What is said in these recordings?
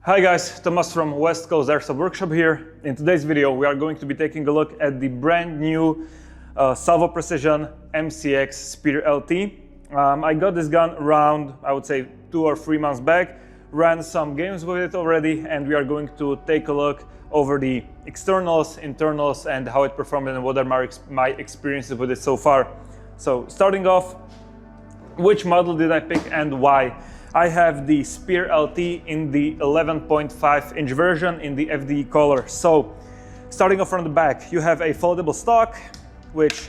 Hi guys, Thomas from West Coast Airsoft Workshop here. In today's video we are going to be taking a look at the brand new Salvo Precision MCX Spear LT. I got this gun around, I would say 2 or 3 months back, ran some games with it already, and we are going to take a look over the externals, internals, and how it performed and what are my experiences with it so far. So starting off, which model did I pick and why? I have the Spear LT in the 11.5 inch version in the FDE color. So starting off from the back, you have a foldable stock which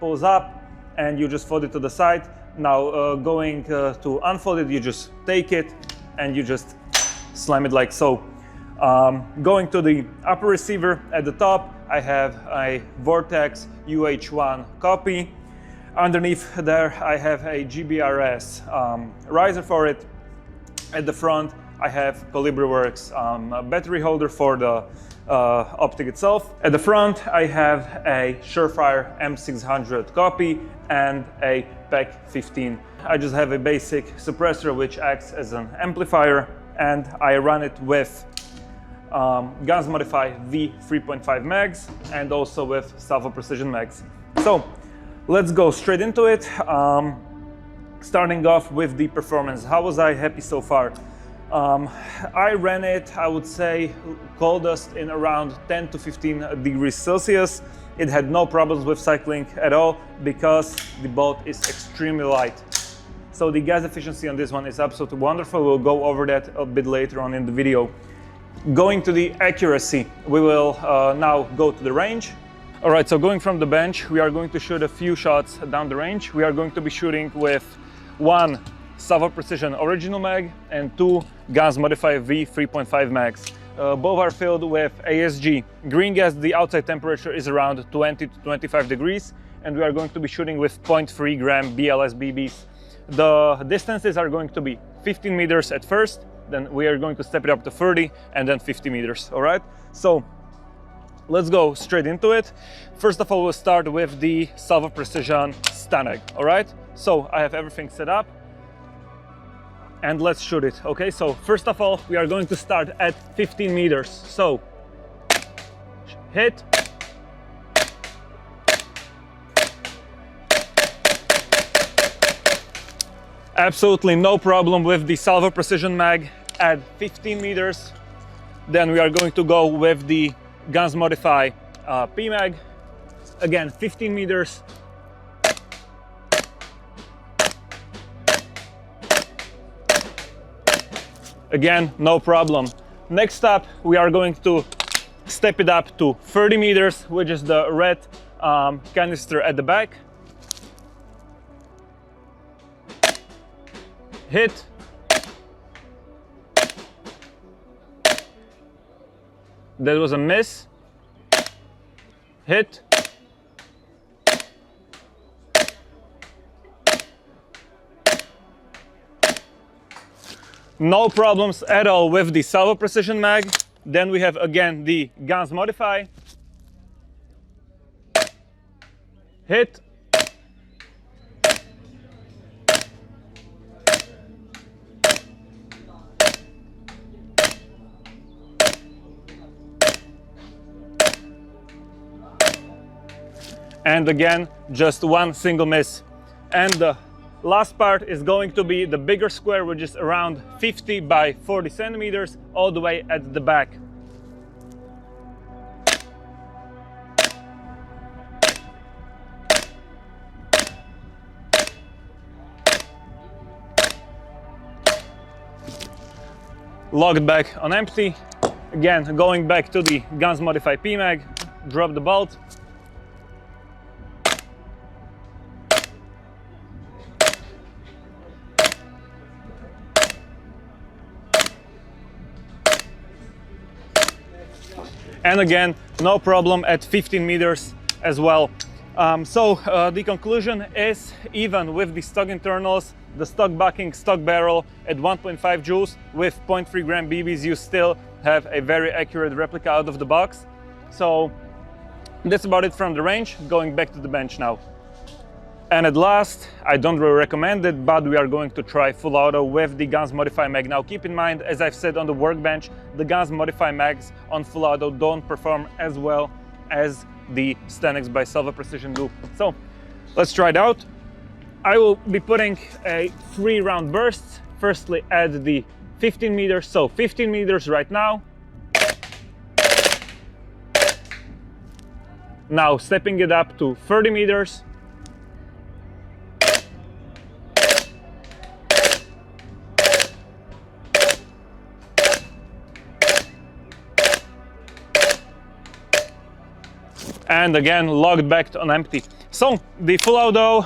pulls up and you just fold it to the side. Now going to unfold it, you just take it and you just slam it like so. Going to the upper receiver at the top, I have a Vortex UH1 copy. Underneath there, I have a GBRS riser for it. At the front, I have ColibriWorks battery holder for the optic itself. At the front, I have a Surefire M600 copy and a PEC 15. I just have a basic suppressor which acts as an amplifier, and I run it with Guns Modify V3.5 mags and also with Salvo Precision mags. So let's go straight into it. Starting off with the performance. How was I happy so far? I ran it, I would say, coldest in around 10 to 15 degrees Celsius. It had no problems with cycling at all because the bolt is extremely light. So the gas efficiency on this one is absolutely wonderful. We'll go over that a bit later on in the video. Going to the accuracy, we will now go to the range. All right, so going from the bench, we are going to shoot a few shots down the range. We are going to be shooting with 1 Salvo Precision original mag and 2 Guns Modify V3.5 mags. Both are filled with ASG green gas. The outside temperature is around 20 to 25 degrees, and we are going to be shooting with 0.3 gram BLS BBs. The distances are going to be 15 meters at first, then we are going to step it up to 30 and then 50 meters, all right? So let's go straight into it. First of all, we'll start with the Salvo Precision Stanag, all right? So I have everything set up and let's shoot it, okay? So first of all, we are going to start at 15 meters. So hit. Absolutely no problem with the Salvo Precision mag at 15 meters. Then we are going to go with the Guns Modify PMag, again 15 meters. Again, no problem. Next up, we are going to step it up to 30 meters, which is the red canister at the back. Hit. That was a miss. Hit. No problems at all with the Salvo Precision mag. Then we have again the Guns Modify. Hit. And again, just one single miss. And the last part is going to be the bigger square, which is around 50 by 40 centimeters, all the way at the back. Locked back on empty. Again, going back to the Guns Modify PMag, drop the bolt. And again, no problem at 15 meters as well. The conclusion is, even with the stock internals, the stock backing, stock barrel at 1.5 joules with 0.3 gram BBs, you still have a very accurate replica out of the box. So that's about it from the range. Going back to the bench now. And at last, I don't really recommend it, but we are going to try full auto with the Guns Modify mag. Now keep in mind, as I've said on the workbench, the Guns Modify mags on full auto don't perform as well as the Stanix by Salvo Precision do. So let's try it out. I will be putting a 3-round burst. Firstly, add the 15 meters, so 15 meters right now. Now stepping it up to 30 meters. And again, logged back on empty. So the full auto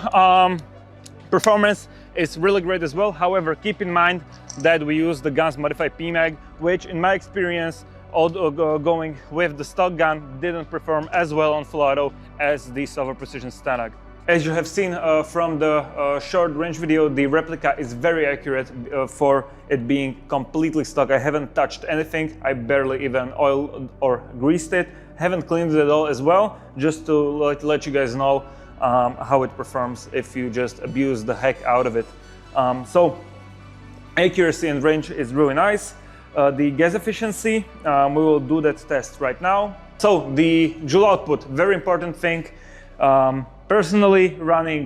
performance is really great as well. However, keep in mind that we use the Guns Modify PMag, which in my experience, going with the stock gun, didn't perform as well on full auto as the Salvo Precision Stanag. As you have seen from the short range video, the replica is very accurate for it being completely stock. I haven't touched anything. I barely even oiled or greased it. Haven't cleaned it at all as well, just to let you guys know how it performs if you just abuse the heck out of it. So accuracy and range is really nice. The gas efficiency, we will do that test right now. So the joule output, very important thing. Personally, running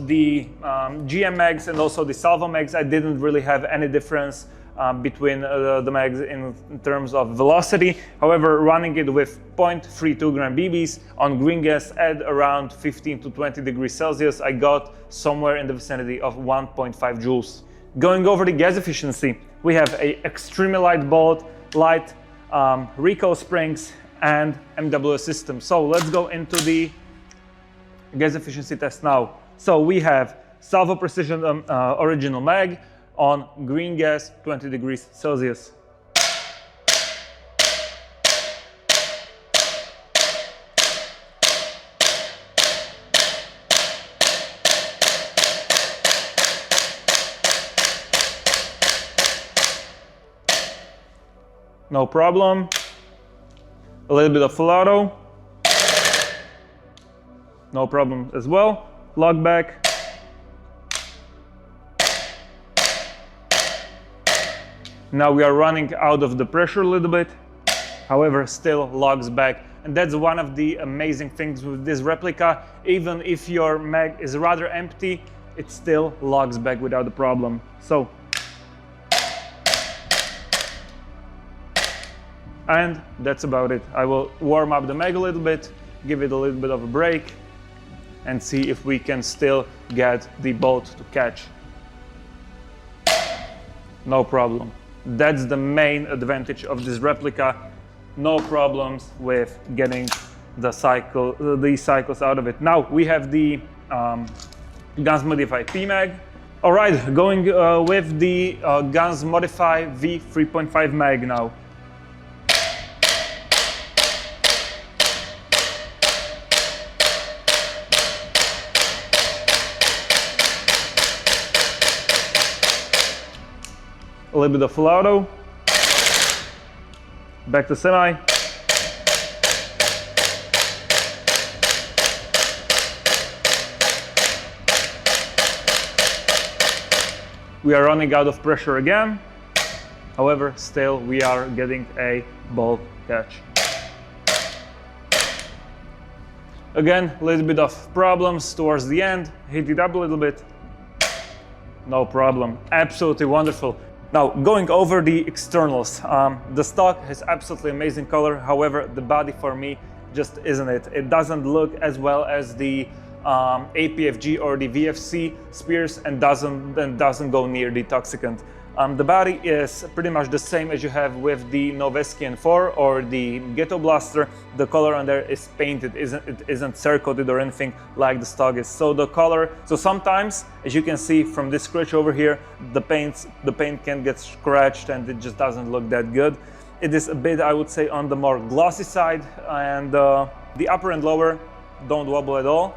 the GM mags and also the Salvo mags, I didn't really have any difference between the mags in terms of velocity. However, running it with 0.32 gram BBs on green gas at around 15 to 20 degrees Celsius, I got somewhere in the vicinity of 1.5 joules. Going over the gas efficiency, we have a extremely light bolt, light recoil springs, and MWS system. So let's go into the gas efficiency test now. So we have Salvo Precision original mag on green gas, 20 degrees Celsius. No problem. A little bit of full auto. No problem as well. Log back. Now we are running out of the pressure a little bit. However, still logs back. And that's one of the amazing things with this replica. Even if your mag is rather empty, it still logs back without a problem. So, and that's about it. I will warm up the mag a little bit, give it a little bit of a break, and see if we can still get the bolt to catch. No problem. That's the main advantage of this replica. No problems with getting the cycles out of it. Now we have the Guns Modify PMag. All right, going with the Guns Modify V3.5 mag now. A little bit of full auto, back to semi. We are running out of pressure again. However, still we are getting a bolt catch. Again, a little bit of problems towards the end. Hit it up a little bit. No problem. Absolutely wonderful. Now, going over the externals, the stock has absolutely amazing color. However, the body for me just isn't it. It doesn't look as well as the APFG or the VFC spears and doesn't go near the Toxicant. The body is pretty much the same as you have with the Noveskian 4 or the Ghetto Blaster. The color on there is painted, it isn't cerakoted or anything like the stock is. So the color, so sometimes, as you can see from this scratch over here, the paint can get scratched and it just doesn't look that good. It is a bit, I would say, on the more glossy side, and the upper and lower don't wobble at all,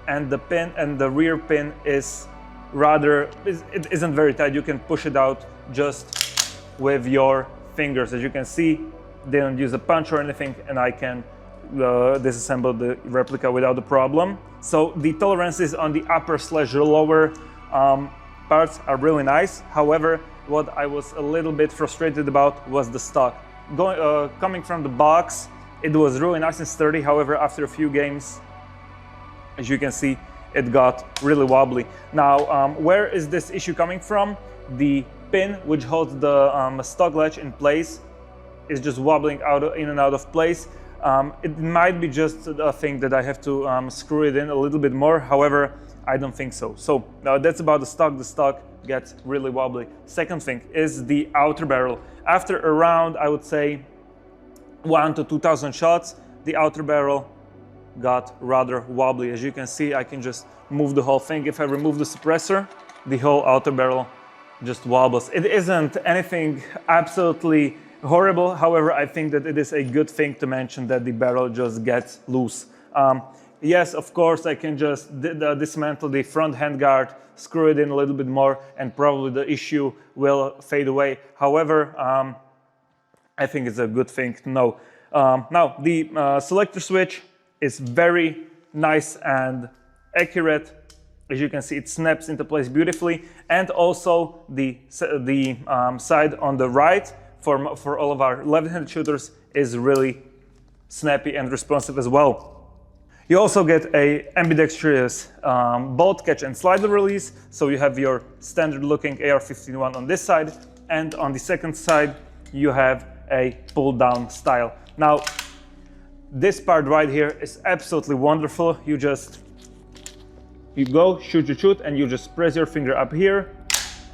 and the pin and the rear pin is rather, it isn't very tight. You can push it out just with your fingers. As you can see, they don't use a punch or anything, and I can disassemble the replica without a problem. So the tolerances on the upper/lower parts are really nice. However, what I was a little bit frustrated about was the stock. Coming from the box, it was really nice and sturdy. However, after a few games, as you can see, it got really wobbly. Now, where is this issue coming from? The pin which holds the stock latch in place is just wobbling in and out of place. It might be just a thing that I have to screw it in a little bit more. However, I don't think so. So that's about the stock. The stock gets really wobbly. Second thing is the outer barrel. After around, I would say, 1,000 to 2,000 shots, the outer barrel got rather wobbly. As you can see, I can just move the whole thing. If I remove the suppressor, the whole outer barrel just wobbles. It isn't anything absolutely horrible. However, I think that it is a good thing to mention that the barrel just gets loose. Yes, of course, I can just dismantle the front handguard, screw it in a little bit more, and probably the issue will fade away. However, I think it's a good thing to know. Now, the selector switch is very nice and accurate. As you can see, it snaps into place beautifully, and also the side on the right for all of our left-handed shooters is really snappy and responsive as well. You also get a ambidextrous bolt catch and slider release, so you have your standard looking AR-15-1 on this side, and on the second side you have a pull down style. Now, this part right here is absolutely wonderful. You go, shoot, and you just press your finger up here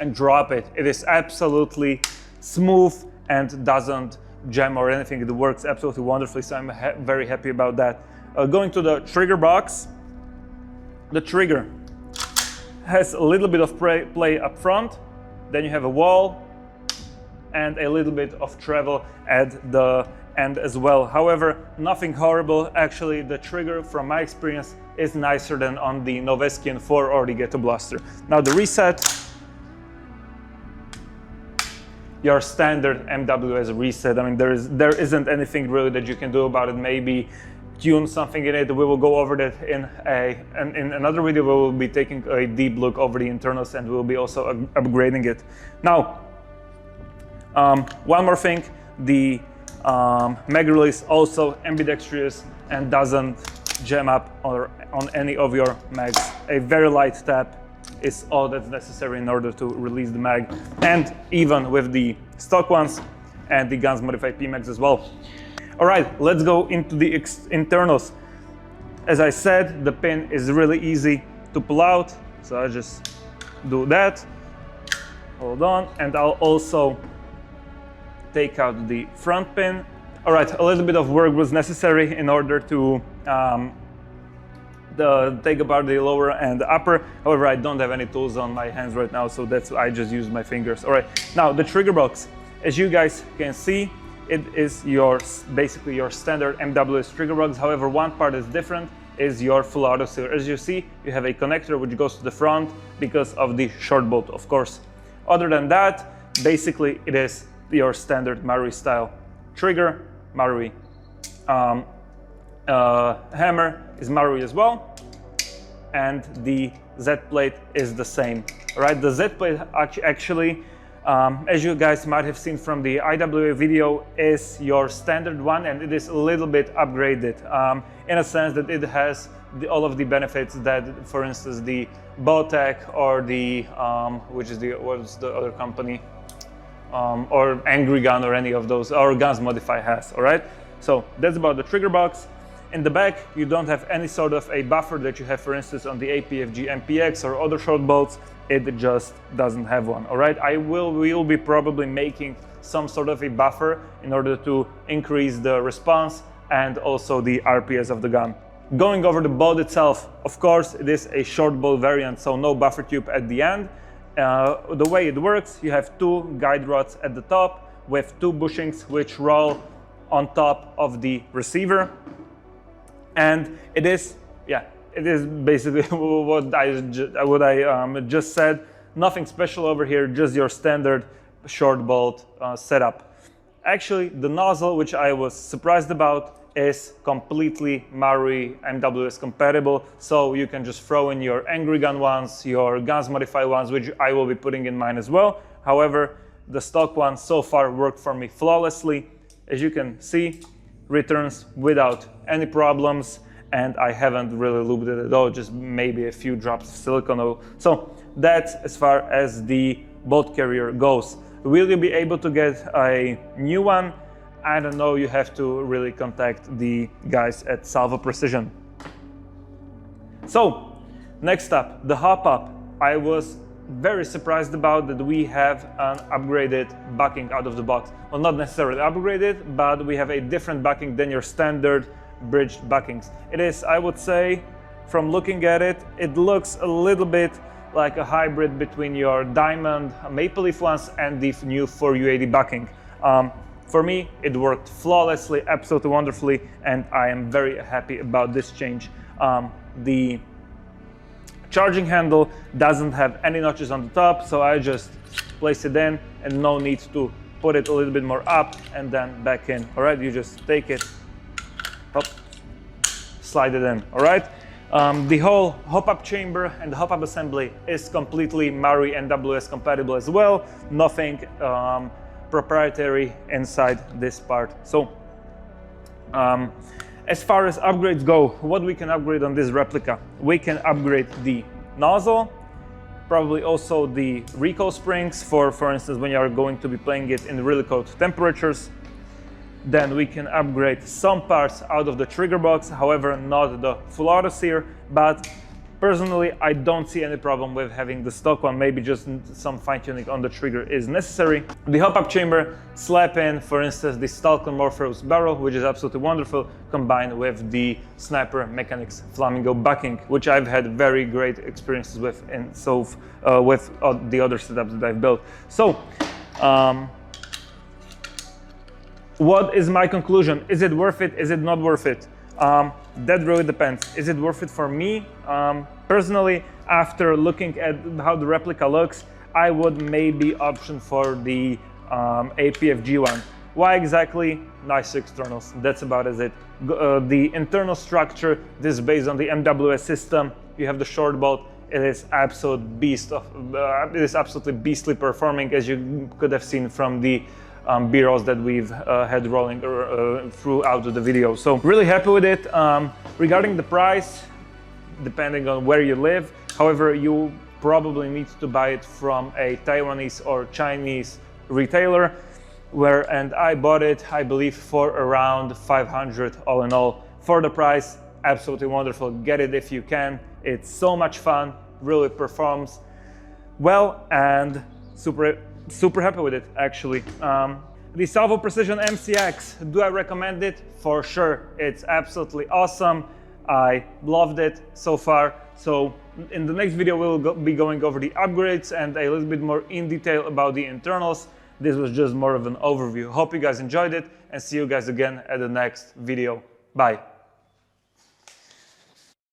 and drop it. It is absolutely smooth and doesn't jam or anything. It works absolutely wonderfully, so I'm very happy about that. Going to the trigger box, the trigger has a little bit of play up front, then you have a wall and a little bit of travel at the end as well. However, nothing horrible. Actually, the trigger, from my experience, is nicer than on the Noveskian 4 or the Ghetto Blaster. Now the reset, your standard MWS reset. I mean, there isn't anything really that you can do about it. Maybe tune something in it. We will go over that in another video. We will be taking a deep look over the internals, and we will be also upgrading it. Now, one more thing, the mag release also ambidextrous and doesn't jam up on any of your mags. A very light tap is all that's necessary in order to release the mag, and even with the stock ones and the Guns Modified P-Mags as well. All right, let's go into the internals. As I said, the pin is really easy to pull out, so I just do that. Hold on, and I'll also take out the front pin. All right, a little bit of work was necessary in order to take apart the lower and the upper. However, I don't have any tools on my hands right now, so I just use my fingers. All right, now the trigger box. As you guys can see, it is basically your standard MWS trigger box. However, one part is different, is your full auto sealer. As you see, you have a connector which goes to the front because of the short bolt, of course. Other than that, basically it is your standard Marui style trigger. Marui hammer is Marui as well, and the Z plate is the same. All right, the Z plate actually, as you guys might have seen from the IWA video, is your standard one, and it is a little bit upgraded in a sense that it has all of the benefits that, for instance, the Bowtech or the what's the other company, or Angry Gun or any of those, or Guns Modify has. All right, so that's about the trigger box. In the back, you don't have any sort of a buffer that you have, for instance, on the APFG MPX or other short bolts. It just doesn't have one. All right, we'll be probably making some sort of a buffer in order to increase the response and also the RPS of the gun. Going over the bolt itself, of course, it is a short bolt variant, so no buffer tube at the end. The way it works, you have two guide rods at the top with two bushings which roll on top of the receiver. And it is basically what I just said. Nothing special over here, just your standard short bolt setup. Actually, the nozzle, which I was surprised about, is completely MARI MWS compatible, so you can just throw in your Angry Gun ones, your Guns Modified ones, which I will be putting in mine as well. However, the stock one so far worked for me flawlessly. As you can see, returns without any problems, and I haven't really lubed it at all, just maybe a few drops of silicone oil. So that's as far as the bolt carrier goes. Will you be able to get a new one? I don't know, you have to really contact the guys at SALVO Precision. So, next up, the hop-up. I was very surprised about that we have an upgraded backing out of the box. Well, not necessarily upgraded, but we have a different backing than your standard bridged backings. It is, I would say, from looking at it, it looks a little bit like a hybrid between your diamond maple leaf ones and the new 4U80 backing. For me, it worked flawlessly, absolutely wonderfully, and I am very happy about this change. The charging handle doesn't have any notches on the top, so I just place it in and no need to put it a little bit more up and then back in. All right, you just take it, hop, slide it in. All right. The whole hop-up chamber and the hop-up assembly is completely MARI MWS compatible as well. Nothing proprietary inside this part. So as far as upgrades go, what we can upgrade on this replica? We can upgrade the nozzle, probably also the recoil springs for instance, when you are going to be playing it in really cold temperatures. Then we can upgrade some parts out of the trigger box, however, not the full auto sear, but personally, I don't see any problem with having the stock one. Maybe just some fine-tuning on the trigger is necessary. The hop-up chamber, slap in, for instance, the Stalker Morpheus barrel, which is absolutely wonderful, combined with the Sniper Mechanics Flamingo backing, which I've had very great experiences with, and so with the other setups that I've built. So, what is my conclusion? Is it worth it? Is it not worth it? That really depends. Is it worth it for me? Personally, after looking at how the replica looks, I would maybe option for the APFG one. Why exactly? Nice externals. That's about it. The internal structure, this is based on the MWS system. You have the short bolt. It is it is absolutely beastly performing, as you could have seen from the B-rolls that we've had rolling throughout the video. So really happy with it. Regarding the price, depending on where you live, however, you probably need to buy it from a Taiwanese or Chinese retailer, and I bought it, I believe, for around 500 all in all. For the price, absolutely wonderful. Get it if you can. It's so much fun, really performs well, and super happy with it, actually. The SALVO Precision MCX, do I recommend it? For sure, it's absolutely awesome. I loved it so far. So in the next video, we'll be going over the upgrades and a little bit more in detail about the internals. This was just more of an overview. Hope you guys enjoyed it, and see you guys again at the next video. Bye.